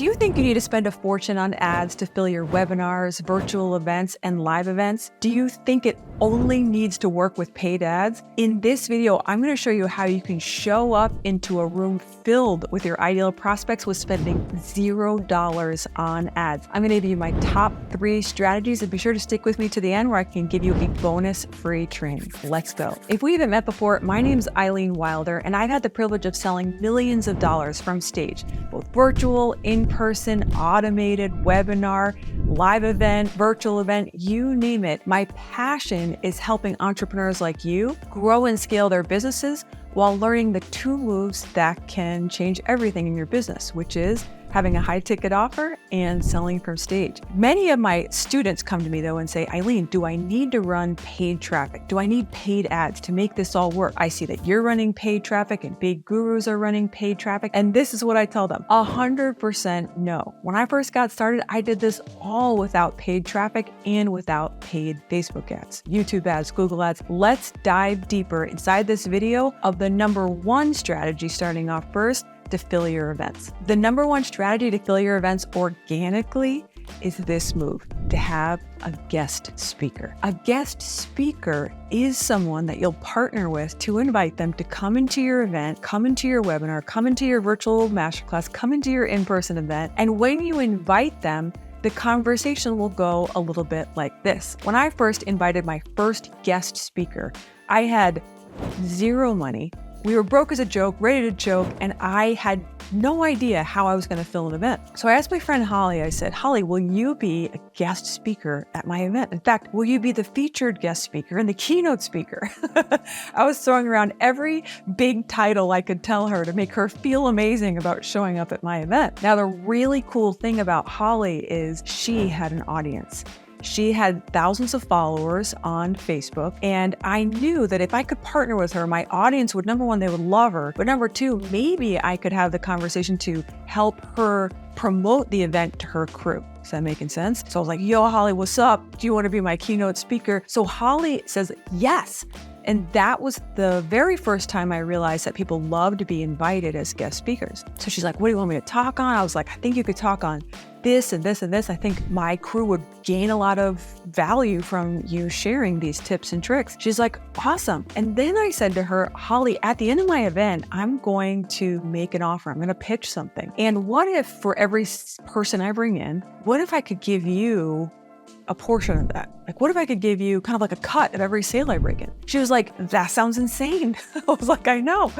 Do you think you need to spend a fortune on ads to fill your webinars, virtual events, and live events? Do you think it only needs to work with paid ads? In this video, I'm going to show you how you can show up into a room filled with your ideal prospects with spending $0 on ads. I'm going to give you my top 3 strategies, and be sure to stick with me to the end where I can give you a bonus free training. Let's go. If we haven't met before, my name's Eileen Wilder, and I've had the privilege of selling millions of dollars from stage, both virtual, in-person, automated, webinar, live event, virtual event, you name it. My passion is helping entrepreneurs like you grow and scale their businesses while learning the 2 moves that can change everything in your business, which is having a high ticket offer and selling from stage. Many of my students come to me though and say, Eileen, do I need to run paid traffic? Do I need paid ads to make this all work? I see that you're running paid traffic and big gurus are running paid traffic. And this is what I tell them, 100% no. When I first got started, I did this all without paid traffic and without paid Facebook ads, YouTube ads, Google ads. Let's dive deeper inside this video of the number 1 strategy starting off first, to fill your events. The number 1 strategy to fill your events organically is this move, to have a guest speaker. A guest speaker is someone that you'll partner with to invite them to come into your event, come into your webinar, come into your virtual masterclass, come into your in-person event. And when you invite them, the conversation will go a little bit like this. When I first invited my first guest speaker, I had 0 money. We were broke as a joke, ready to choke, and I had no idea how I was going to fill an event. So I asked my friend Holly, I said, Holly, will you be a guest speaker at my event? In fact, will you be the featured guest speaker and the keynote speaker? I was throwing around every big title I could tell her to make her feel amazing about showing up at my event. Now, the really cool thing about Holly is she had an audience. She had thousands of followers on Facebook, and I knew that if I could partner with her, my audience would, number 1, they would love her, but number 2, maybe I could have the conversation to help her promote the event to her crew. Is that making sense? So I was like, yo, Holly, what's up? Do you want to be my keynote speaker? So Holly says yes. And that was the very first time I realized that people love to be invited as guest speakers. So she's like, what do you want me to talk on? I was like, I think you could talk on this and this and this. I think my crew would gain a lot of value from you sharing these tips and tricks. She's like, awesome. And then I said to her, Holly, at the end of my event, I'm going to make an offer. I'm going to pitch something. And what if for every person I bring in, what if I could give you a portion of that? Like, what if I could give you kind of like a cut of every sale I bring in? She was like, that sounds insane. I was like, I know.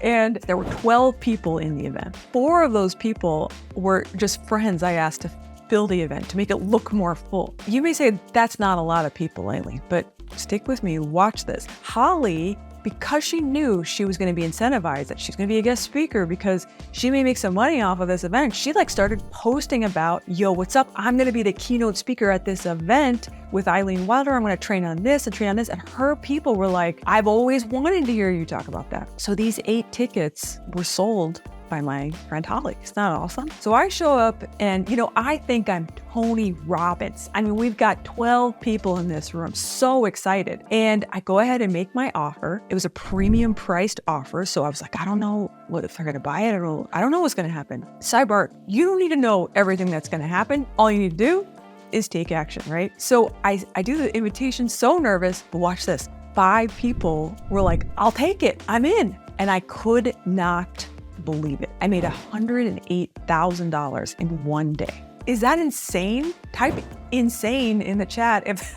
And there were 12 people in the event. 4 of those people were just friends I asked to fill the event to make it look more full. You may say that's not a lot of people, Eileen, but stick with me, watch this. Holly, because she knew she was going to be incentivized, that she's going to be a guest speaker because she may make some money off of this event, she started posting about, yo, what's up? I'm going to be the keynote speaker at this event with Eileen Wilder. I'm going to train on this and train on this. And her people were like, I've always wanted to hear you talk about that. So these 8 tickets were sold by my friend Holly. Isn't that awesome? So I show up and, I think I'm Tony Robbins. I mean, we've got 12 people in this room, so excited. And I go ahead and make my offer. It was a premium priced offer. So I was like, I don't know what if they're going to buy it. I don't know what's going to happen. Sidebar, you don't need to know everything that's going to happen. All you need to do is take action, right? So I do the invitation, so nervous, but watch this. 5 people were like, I'll take it. I'm in. And I could not believe it. I made $108,000 in one day. Is that insane? Type insane in the chat if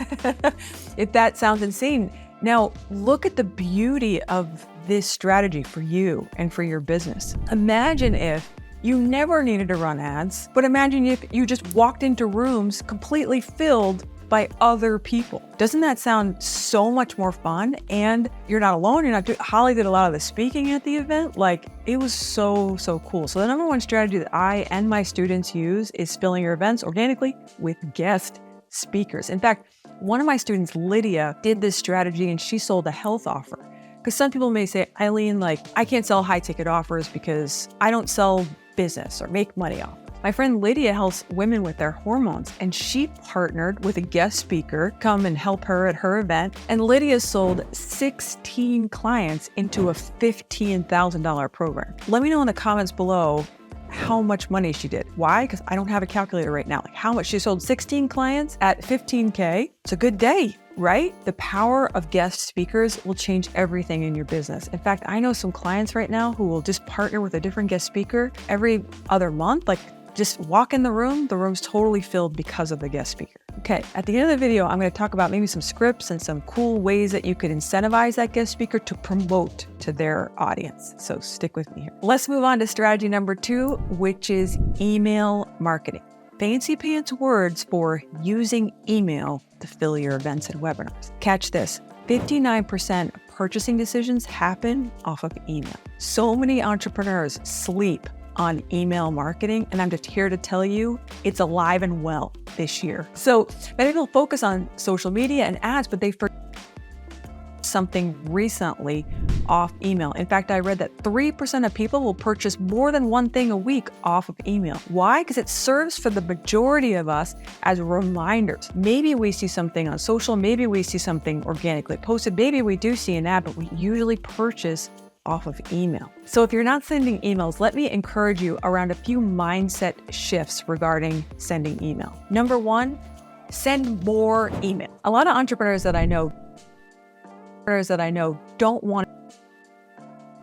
that sounds insane. Now, look at the beauty of this strategy for you and for your business. Imagine if you never needed to run ads, but imagine if you just walked into rooms completely filled by other people. Doesn't that sound so much more fun? And you're not alone. Holly did a lot of the speaking at the event. Like, it was so cool. So the number 1 strategy that I and my students use is filling your events organically with guest speakers. In fact, one of my students, Lydia, did this strategy and she sold a health offer. Because some people may say, Eileen, I can't sell high ticket offers because I don't sell business or make money off. My friend Lydia helps women with their hormones, and she partnered with a guest speaker come and help her at her event. And Lydia sold 16 clients into a $15,000 program. Let me know in the comments below how much money she did. Why? Because I don't have a calculator right now. Like how much she sold 16 clients at 15K. It's a good day, right? The power of guest speakers will change everything in your business. In fact, I know some clients right now who will just partner with a different guest speaker every other month. Like just walk in the room's totally filled because of the guest speaker. Okay, at the end of the video, I'm going to talk about maybe some scripts and some cool ways that you could incentivize that guest speaker to promote to their audience. So stick with me here. Let's move on to strategy number 2, which is email marketing. Fancy pants words for using email to fill your events and webinars. Catch this, 59% of purchasing decisions happen off of email. So many entrepreneurs sleep on email marketing, and I'm just here to tell you it's alive and well this year. So many people focus on social media and ads, but they forget something recently off email. In fact, I read that 3% of people will purchase more than one thing a week off of email. Why? Because it serves for the majority of us as reminders. Maybe we see something on social, maybe we see something organically posted, maybe we do see an ad, but we usually purchase off of email. So if you're not sending emails, let me encourage you around a few mindset shifts regarding sending email. Number 1, send more email. A lot of entrepreneurs that I know don't want,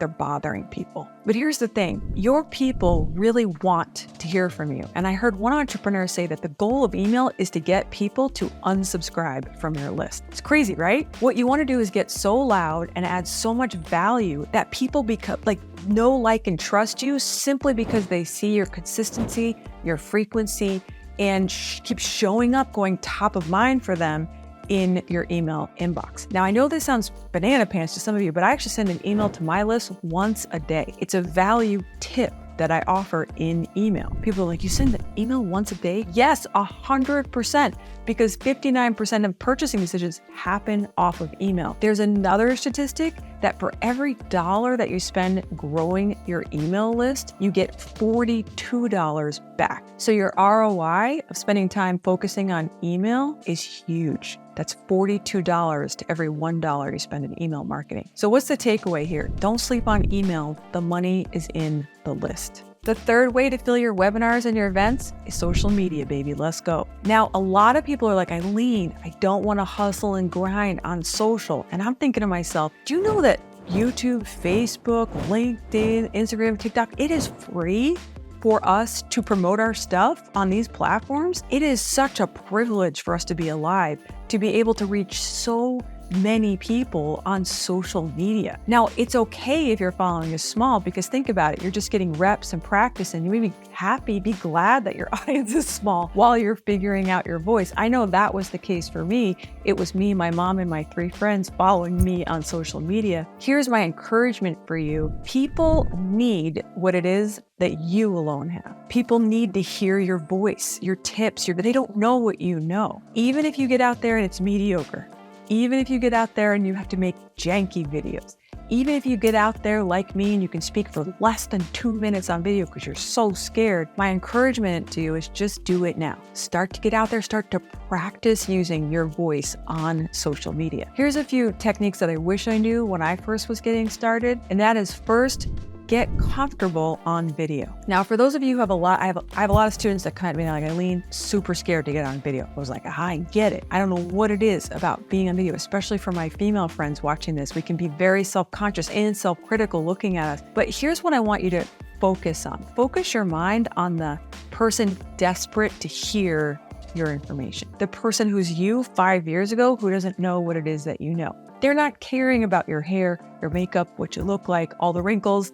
they're bothering people. But here's the thing, your people really want to hear from you. And I heard one entrepreneur say that the goal of email is to get people to unsubscribe from your list. It's crazy, right? What you want to do is get so loud and add so much value that people become know, like, and trust you simply because they see your consistency, your frequency, and keep showing up, going top of mind for them in your email inbox. Now, I know this sounds banana pants to some of you, but I actually send an email to my list once a day. It's a value tip that I offer in email. People are like, you send an email once a day? Yes, 100%, because 59% of purchasing decisions happen off of email. There's another statistic that for every $1 that you spend growing your email list, you get $42 back. So your ROI of spending time focusing on email is huge. That's $42 to every $1 you spend in email marketing. So what's the takeaway here? Don't sleep on email. The money is in the list. The third way to fill your webinars and your events is social media, baby. Let's go. Now, a lot of people are like, Eileen, I don't want to hustle and grind on social. And I'm thinking to myself, do you know that YouTube, Facebook, LinkedIn, Instagram, TikTok, it is free for us to promote our stuff on these platforms? It is such a privilege for us to be alive, to be able to reach so many people on social media. Now, it's okay if your following is small, because think about it, you're just getting reps and practice, and you may be happy, be glad that your audience is small while you're figuring out your voice. I know that was the case for me. It was me, my mom, and my 3 friends following me on social media. Here's my encouragement for you. People need what it is that you alone have. People need to hear your voice, your tips, they don't know what you know. Even if you get out there and it's mediocre, even if you get out there and you have to make janky videos, even if you get out there like me and you can speak for less than 2 minutes on video because you're so scared, my encouragement to you is just do it now. Start to get out there, start to practice using your voice on social media. Here's a few techniques that I wish I knew when I first was getting started, and that is, first, get comfortable on video. Now, for those of you who have I have a lot of students that come at me like, Eileen, super scared to get on video. I was like, I get it. I don't know what it is about being on video, especially for my female friends watching this. We can be very self-conscious and self-critical looking at us. But here's what I want you to focus on. Focus your mind on the person desperate to hear your information. The person who's you 5 years ago who doesn't know what it is that you know. They're not caring about your hair, your makeup, what you look like, all the wrinkles.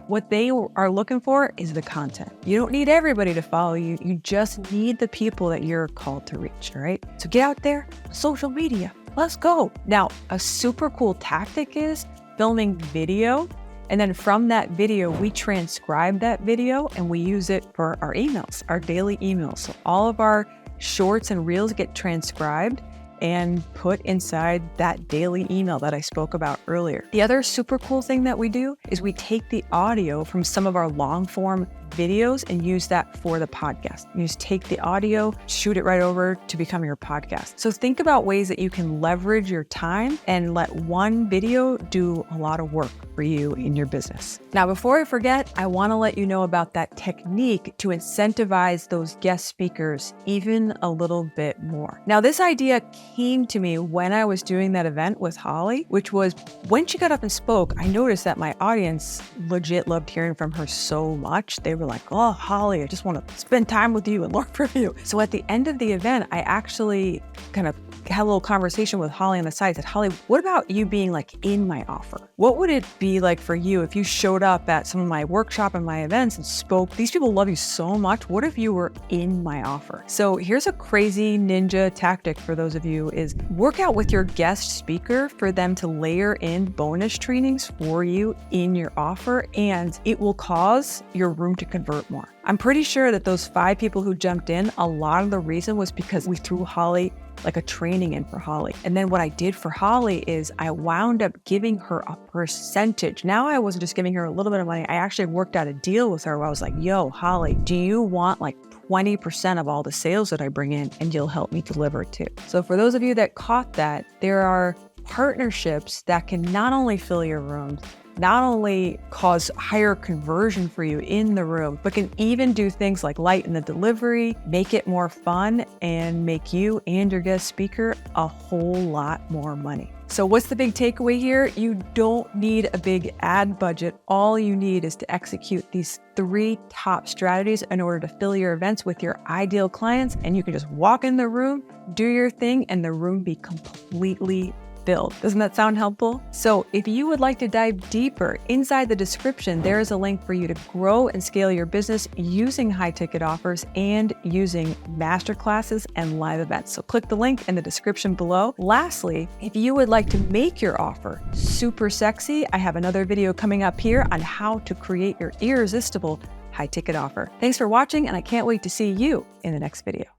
What they are looking for is the content. You don't need everybody to follow you. You just need the people that you're called to reach, all right? So get out there, social media, let's go. Now, a super cool tactic is filming video. And then from that video, we transcribe that video and we use it for our emails, our daily emails. So all of our shorts and reels get transcribed and put inside that daily email that I spoke about earlier. The other super cool thing that we do is we take the audio from some of our long form videos and use that for the podcast. You just take the audio, shoot it right over to become your podcast. So think about ways that you can leverage your time and let one video do a lot of work for you in your business. Now, before I forget, I want to let you know about that technique to incentivize those guest speakers even a little bit more. Now, this idea came to me when I was doing that event with Holly, which was when she got up and spoke, I noticed that my audience legit loved hearing from her so much. They were like, oh, Holly, I just want to spend time with you and learn from you. So at the end of the event, I actually kind of had a little conversation with Holly on the side. I said, Holly, what about you being like in my offer? What would it be like for you if you showed up at some of my workshop and my events and spoke? These people love you so much. What if you were in my offer? So here's a crazy ninja tactic for those of you is work out with your guest speaker for them to layer in bonus trainings for you in your offer, and it will cause your room to convert more. I'm pretty sure that those 5 people who jumped in, a lot of the reason was because we threw Holly like a training in for Holly. And then what I did for Holly is I wound up giving her a percentage. Now I wasn't just giving her a little bit of money. I actually worked out a deal with her where I was like, yo, Holly, do you want like 20% of all the sales that I bring in and you'll help me deliver it too? So for those of you that caught that, there are partnerships that can not only fill your rooms, not only cause higher conversion for you in the room, but can even do things like lighten the delivery, make it more fun, and make you and your guest speaker a whole lot more money. So what's the big takeaway here? You don't need a big ad budget. All you need is to execute these 3 top strategies in order to fill your events with your ideal clients. And you can just walk in the room, do your thing, and the room be completely filled. Doesn't that sound helpful? So if you would like to dive deeper, inside the description, there is a link for you to grow and scale your business using high ticket offers and using masterclasses and live events. So click the link in the description below. Lastly, if you would like to make your offer super sexy, I have another video coming up here on how to create your irresistible high ticket offer. Thanks for watching, and I can't wait to see you in the next video.